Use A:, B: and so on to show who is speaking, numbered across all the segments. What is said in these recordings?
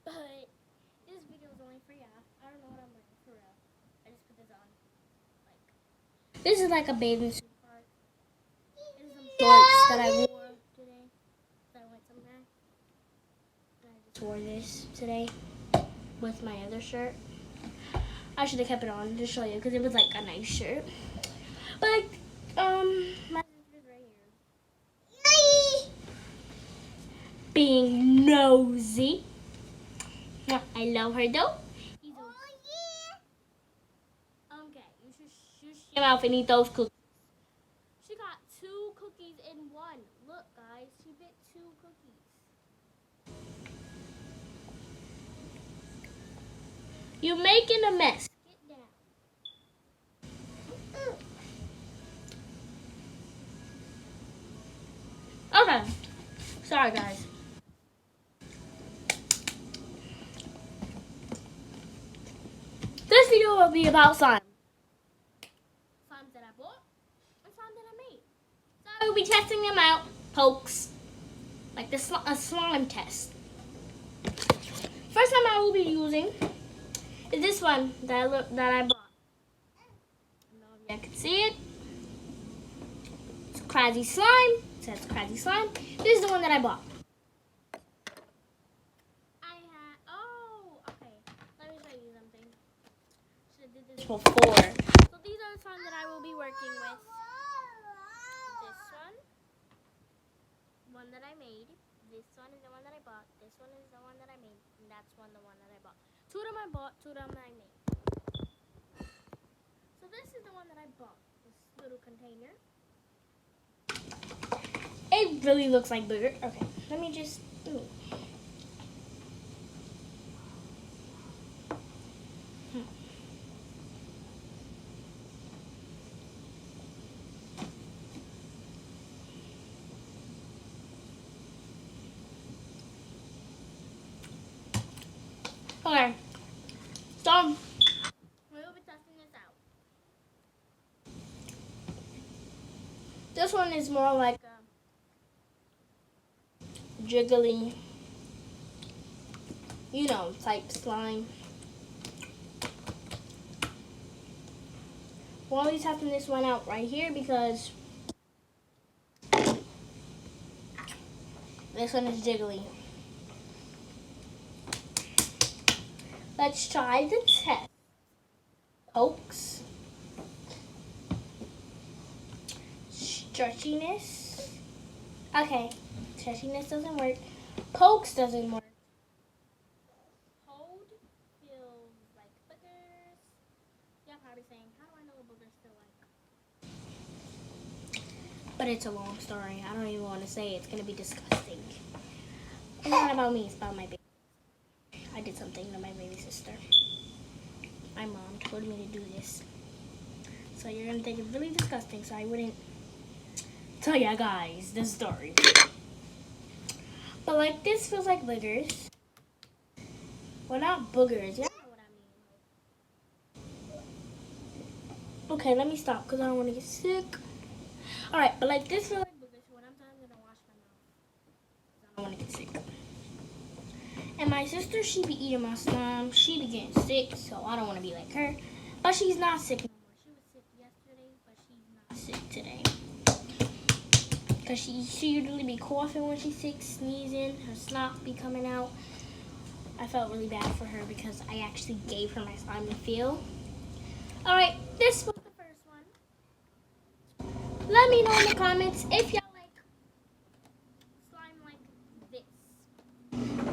A: But this video is only for y'all. I don't know what I'm wearing for real. I just put this on. Like, this is like a bathing suit part. This is some shorts that I wore today. That I went somewhere. And I just wore this today with my other shirt. I should have kept it on to show you because it was like a nice shirt. But like, my sister's right here. Being nosy. I love her though. He's okay, you should shush your mouth and eat those cookies. She got 2 cookies in one. Look, guys, she bit 2 cookies. You're making a mess. Get down. Okay. Sorry, guys. This video will be about slime. Slimes that I bought and slime that I made. So I will be testing them out. Pokes. Like a slime test. First time I will be using is this one that I bought. I don't know if you can see it. It's Crazy Slime. It says Crazy Slime. This is the one that I bought. Before. So these are the slime that I will be working with. This one that I made. This one is the one that I bought. This one is the one that I made. And that's the one that I bought. 2 of them I bought, 2 of them I made. So this is the one that I bought. This little container. It really looks like booger. Okay, let me just... Okay, so we'll be testing this out. This one is more like a jiggly, type slime. We're only testing this one out right here because this one is jiggly. Let's try the test. Pokes. Stretchiness. Okay, stretchiness doesn't work. Pokes doesn't work. Hold feels like boogers. Y'all probably saying, how do I know what boogers feel like? But it's a long story. I don't even want to say it. It's going to be disgusting. It's not about me. It's about my baby. I did something to my baby sister. My mom told me to do this. So you're going to think it's really disgusting, so I wouldn't tell ya guys the story. But like this feels like boogers. Well, not boogers. You know what I mean. Okay, let me stop because I don't want to get sick. Alright, but like this feels like boogers. When I'm done, I'm going to wash my mouth. I don't want to get sick. And my sister, she be eating my slime. She be getting sick, so I don't want to be like her. But she's not sick no more. She was sick yesterday, but she's not sick today. Because she usually be coughing when she's sick, sneezing, her snot be coming out. I felt really bad for her because I actually gave her my slime to feel. Alright, this was the first one. Let me know in the comments if y'all like slime like this.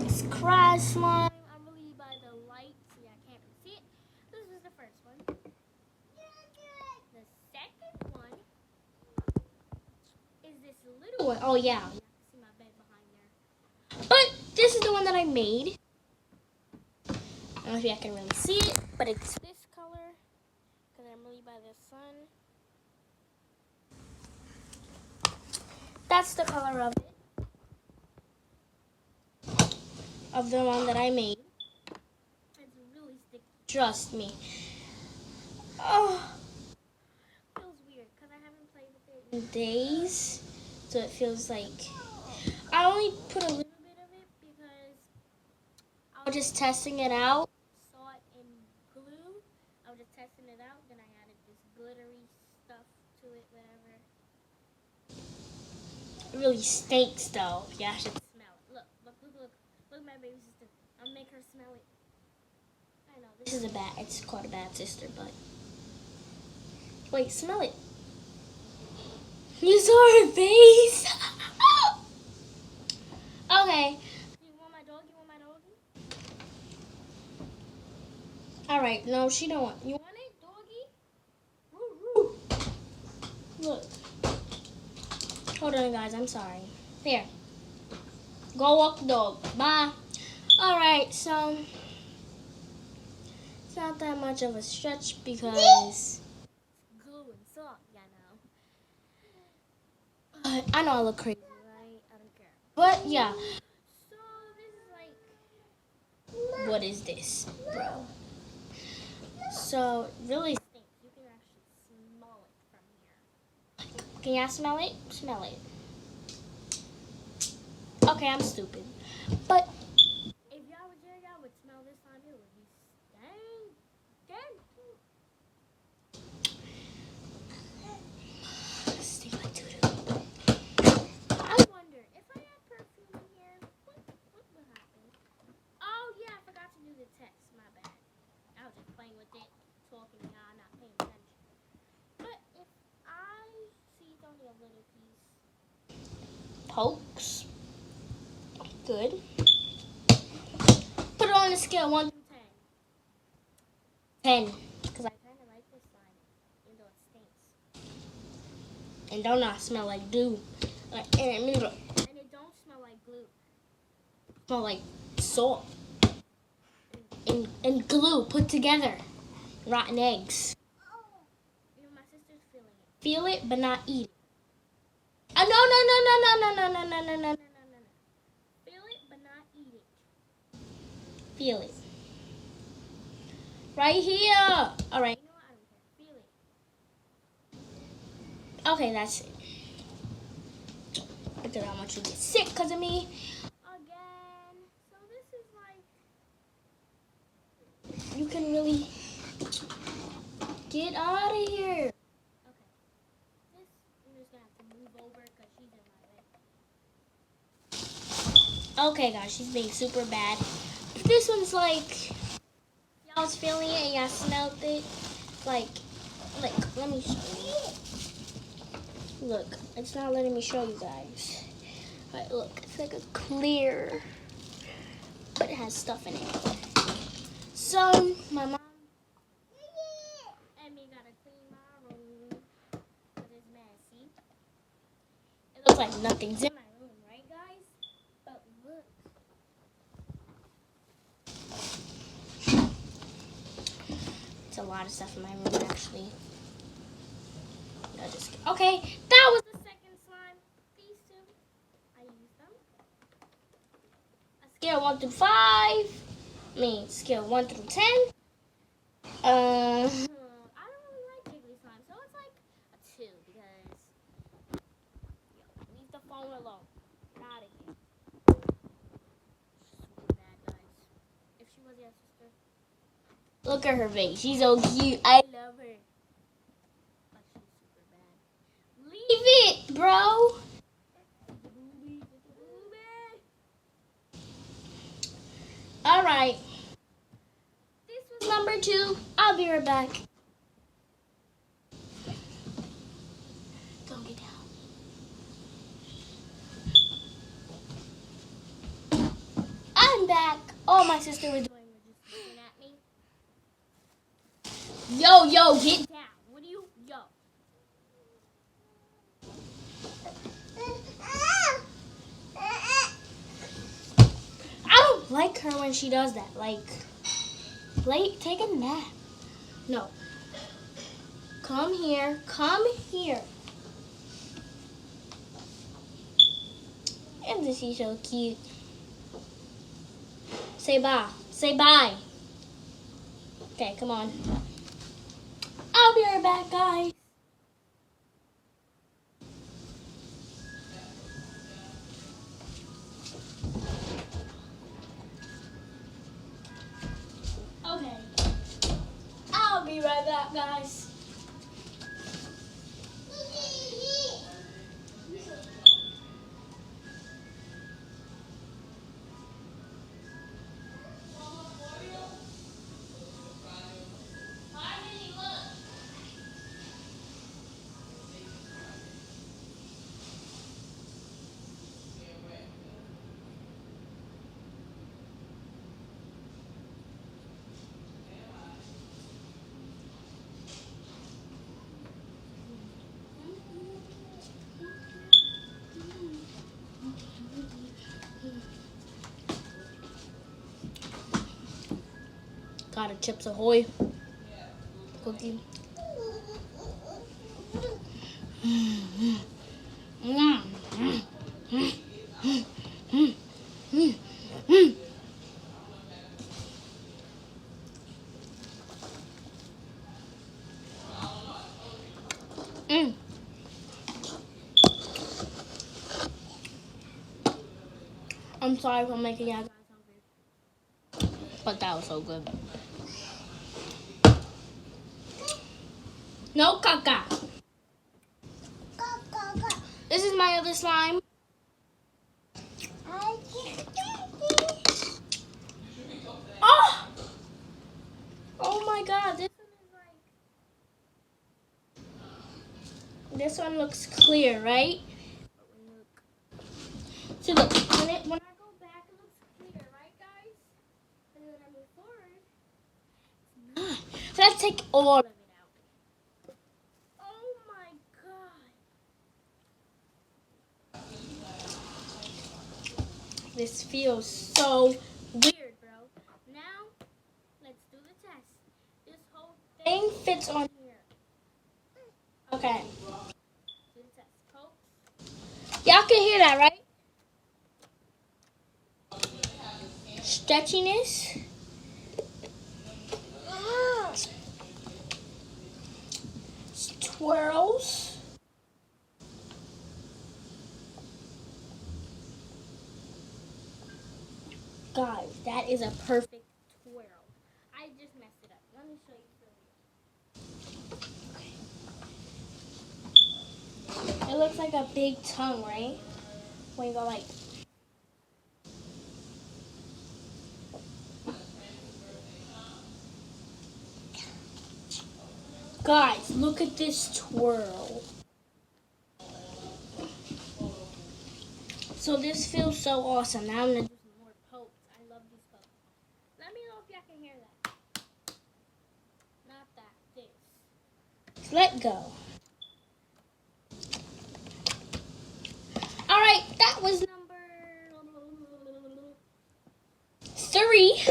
A: It's Cry Slime. I'm really by the light, so yeah, I can't really see it. This was the first one. The second one is this little one. Oh yeah, you can see my bed behind there. But this is the one that I made. I don't know if you can really see it, but it's this color because I'm really by the sun. That's the color of it. Of the one that I made. It's really sticky. Trust me. Oh, feels weird because I haven't played with it in days, so it feels like I only put a little bit of it because I was just testing it out. Salt and glue. I was just testing it out. Then I added this glittery stuff to it, whatever. It really stinks though. Yeah, I should smell it. Look. Look at my baby sister. I'll make her smell it. I know, this is it's called a bad sister, but. Wait, smell it. You saw her face. Okay. You want my dog? Alright, no, she don't want. You want it, doggy? Look. Hold on, guys. I'm sorry. Here. Go walk the dog. Bye. Alright, so. It's not that much of a stretch because. Glue and salt, I know I look crazy, right? I don't care. But, yeah. So, this is like. What is this, bro? So, it really stinks. You can actually smell it from here. Can y'all smell it? Smell it. Okay, I'm stupid. But if y'all was here, y'all would smell this slime. It would be stink like doo-doo. I wonder if I had perfume in here, what would happen? Oh yeah, I forgot to do the text. My bad. I was just playing with it, talking, y'all, not paying attention. But if I see it's only a little piece. Pokes. Good. Put it on a scale 1 through 10. 10. Because I kind of like this slime, even though it stinks. And do not smell like dew. And it don't smell like glue. It smells like salt. And glue put together. Rotten eggs. You know, my sister's feeling it. Feel it, but not eat it. No. Feel it. Right here. All right. You know what? I don't care. Feel it. Okay, that's it. Because I don't want you to get sick because of me. Again. So this is like. You can really get out of here. Okay. This, I'm just going to have to move over because she's in my way. Okay, guys. She's being super bad. This one's like, y'all was feeling it and y'all smelled it. Like, let me show you. Look, it's not letting me show you guys. Right, look, it's like a clear, but it has stuff in it. So, my mom and me gotta clean my room because it's messy. It looks like nothing's in my room, right, guys? But look. It's a lot of stuff in my room, actually. No, just kidding. Okay, that was the second slime. These two, I used them. A scale 1 through 5. I mean, scale 1 through 10. I don't really like jiggly slime, so it's like a 2 because leave the phone alone. Get out of here. She's super bad, guys. If she was your sister. Look at her face. She's so cute. I love her. But she's super bad. Leave it, bro. Alright. This was number 2. I'll be right back. Don't get down. I'm back. Oh, my sister was doing just looking at me. Yo, get down. What do you, yo? I don't like her when she does that. Like, take a nap. No. Come here. Isn't she so cute? Say bye. Okay, come on. I'll be right back, guys. up, guys. Got a Chips Ahoy cookie. I'm sorry for making y'all guys hungry, but that was so good. No caca. This is my other slime. Oh! Oh my god, this one is like... This one looks clear, right? So look, when I go back, it looks clear, right guys? And then I move forward, it's not. So let's take all of it out. Oh my god. This feels so weird, bro. Now, let's do the test. This whole thing fits on here. Okay. Do the test. Poke. Y'all can hear that, right? Stretchiness. Twirls. Guys, that is a perfect twirl. I just messed it up. Let me show you. Okay. It looks like a big tongue, right? When you go like... Guys, look at this twirl. So this feels so awesome. Now I'm going to do some more pokes. I love these pokes. Let me know if y'all can hear that. Not that. This. Let go. Alright, that was number 3.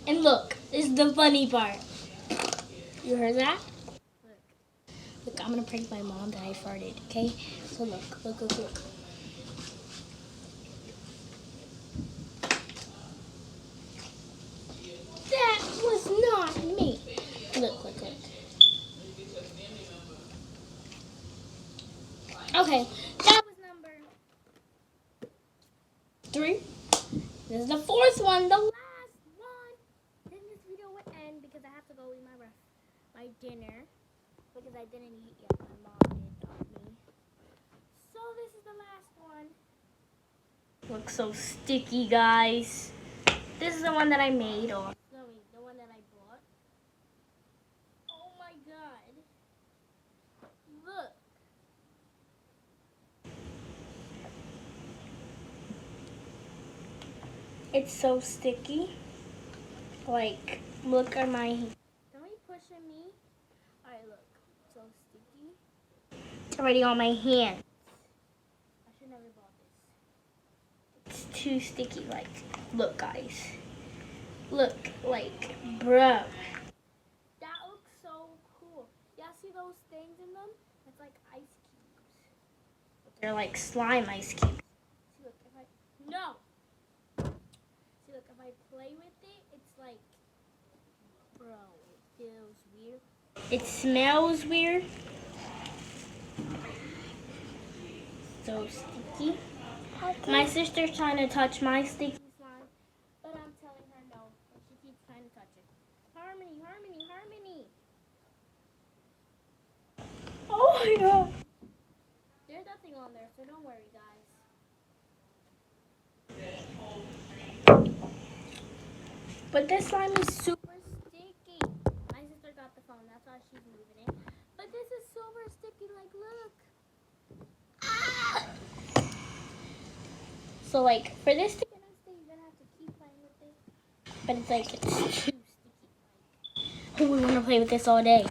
A: And look, this is the funny part. You heard that? Look, I'm gonna prank my mom that I farted, okay? So look. That was not me. Look. Okay, that was number 3. This is the 4th one, the last one. Then this video will end because I have to go eat my dinner. Because I didn't eat yet. My mom did not me. So this is the last one. Looks so sticky, guys. This is the one that I made. No, the one that I bought. Oh my god. Look. It's so sticky. Like, look at my... Don't be pushing me. Alright, look. So sticky. It's already on my hand. I should never bought this. It's too sticky. Like, look, guys. Look, like, bro. That looks so cool. Y'all see those things in them? It's like ice cubes. But they're like slime ice cubes. See, look, if I... No! See, look, if I play with it, it's like... Bro, it feels weird. It smells weird. So sticky. Okay. My sister's trying to touch my sticky slime, but I'm telling her no, and she keeps trying to touch it. Harmony. Harmony. Oh my god. There's nothing on there, so don't worry, guys. But this slime is super sticky. My sister got the phone, that's why she's moving it. But this is super sticky, like, look. Ah! So, like, for this to get unstick, you're gonna have to keep playing with it. But it's like, it's too sticky. Like, who would want to play with this all day?